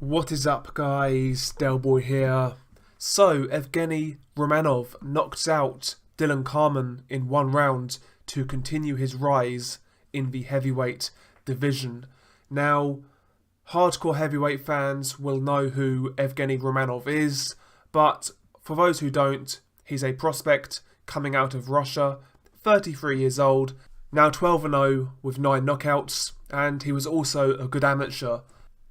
What is up, guys? Delboy here. So, Evgeny Romanov knocks out Dillon Carmen in one round to continue his rise in the heavyweight division. Now, hardcore heavyweight fans will know who Evgeny Romanov is, but for those who don't, he's a prospect coming out of Russia, 33 years old, now 12-0 with 9 knockouts, and he was also a good amateur.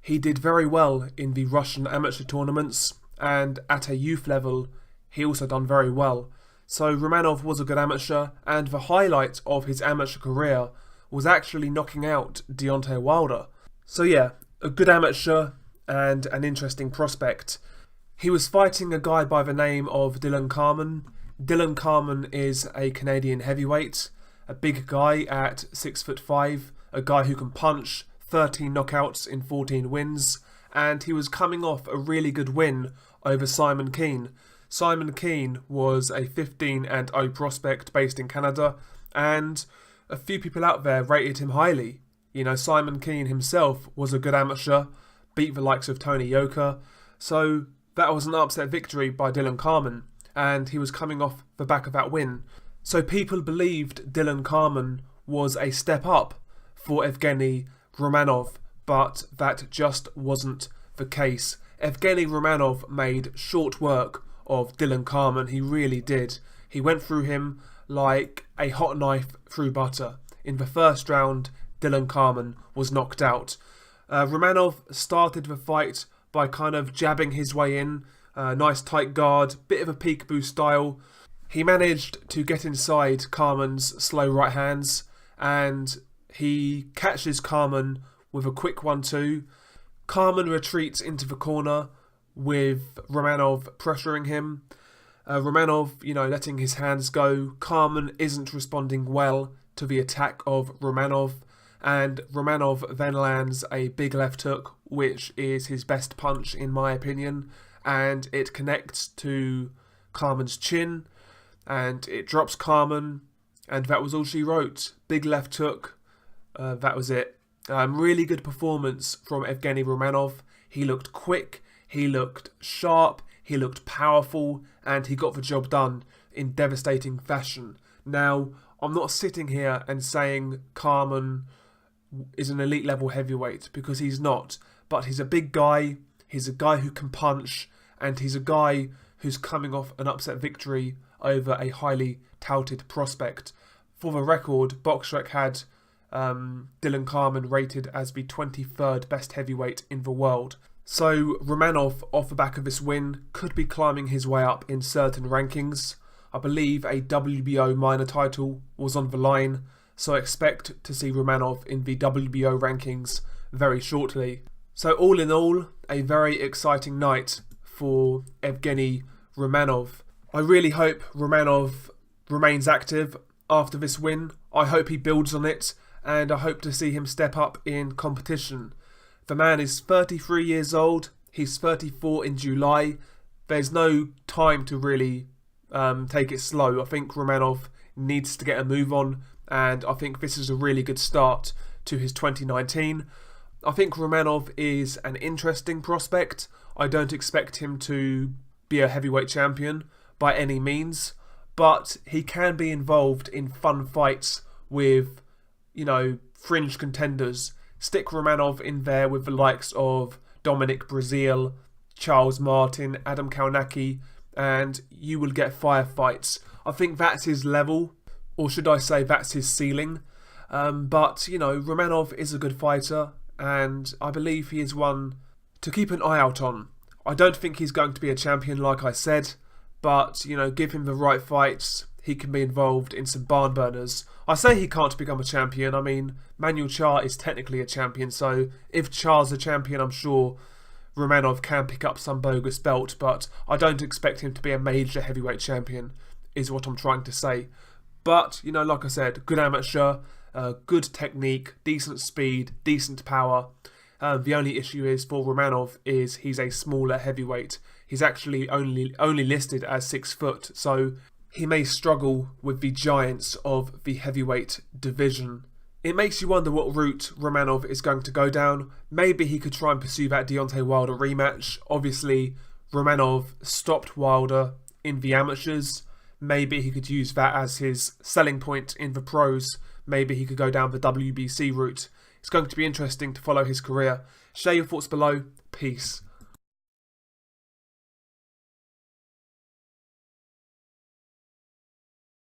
He did very well in the Russian amateur tournaments, and at a youth level, he also done very well. So Romanov was a good amateur, and the highlight of his amateur career was actually knocking out Deontay Wilder. So yeah, a good amateur and an interesting prospect. He was fighting a guy by the name of Dillon Carmen. Dillon Carmen is a Canadian heavyweight, a big guy at 6'5", a guy who can punch, 13 knockouts in 14 wins, and he was coming off a really good win over Simon Keane. Simon Keane was a 15-0 prospect based in Canada, and a few people out there rated him highly. You know, Simon Keane himself was a good amateur, beat the likes of Tony Yoka, so that was an upset victory by Dillon Carmen, and he was coming off the back of that win. So people believed Dillon Carmen was a step up for Evgeny Romanov, but that just wasn't the case. Evgeny Romanov made short work of Dillon Carmen. He really did. He went through him like a hot knife through butter. In the first round, Dillon Carmen was knocked out. Romanov started the fight by kind of jabbing his way in. Nice tight guard, bit of a peekaboo style. He managed to get inside Carmen's slow right hands, and he catches Carmen with a quick 1-2. Carmen retreats into the corner with Romanov pressuring him. Romanov, letting his hands go. Carmen isn't responding well to the attack of Romanov, and Romanov then lands a big left hook, which is his best punch in my opinion, and it connects to Carmen's chin, and it drops Carmen, and that was all she wrote. Big left hook. That was it. Really good performance from Evgeny Romanov. He looked quick, he looked sharp, he looked powerful, and he got the job done in devastating fashion. Now, I'm not sitting here and saying Carmen is an elite level heavyweight, because he's not. But he's a big guy, he's a guy who can punch, and he's a guy who's coming off an upset victory over a highly touted prospect. For the record, BoxRec had Dillon Carmen rated as the 23rd best heavyweight in the world. So Romanov, off the back of this win, could be climbing his way up in certain rankings. I believe a WBO minor title was on the line, so expect to see Romanov in the WBO rankings very shortly. So all in all, a very exciting night for Evgeny Romanov. I really hope Romanov remains active after this win. I hope he builds on it, and I hope to see him step up in competition. The man is 33 years old, he's 34 in July. There's no time to really take it slow. I think Romanov needs to get a move on, and I think this is a really good start to his 2019. I think Romanov is an interesting prospect. I don't expect him to be a heavyweight champion by any means, but he can be involved in fun fights with fringe contenders. Stick Romanov in there with the likes of Dominic Breazeale, Charles Martin, Adam Kalnacki, and you will get firefights. I think that's his level, or should I say that's his ceiling. But Romanov is a good fighter, and I believe he is one to keep an eye out on. I don't think he's going to be a champion, like I said, but give him the right fights, he can be involved in some barn burners. I say he can't become a champion. I mean, Manuel Charr is technically a champion, so if Charr's a champion, I'm sure Romanov can pick up some bogus belt, but I don't expect him to be a major heavyweight champion, is what I'm trying to say. But, like I said, good amateur, good technique, decent speed, decent power. The only issue is for Romanov is he's a smaller heavyweight. He's actually only listed as 6 foot, so he may struggle with the giants of the heavyweight division. It makes you wonder what route Romanov is going to go down. Maybe he could try and pursue that Deontay Wilder rematch. Obviously, Romanov stopped Wilder in the amateurs. Maybe he could use that as his selling point in the pros. Maybe he could go down the WBC route. It's going to be interesting to follow his career. Share your thoughts below. Peace.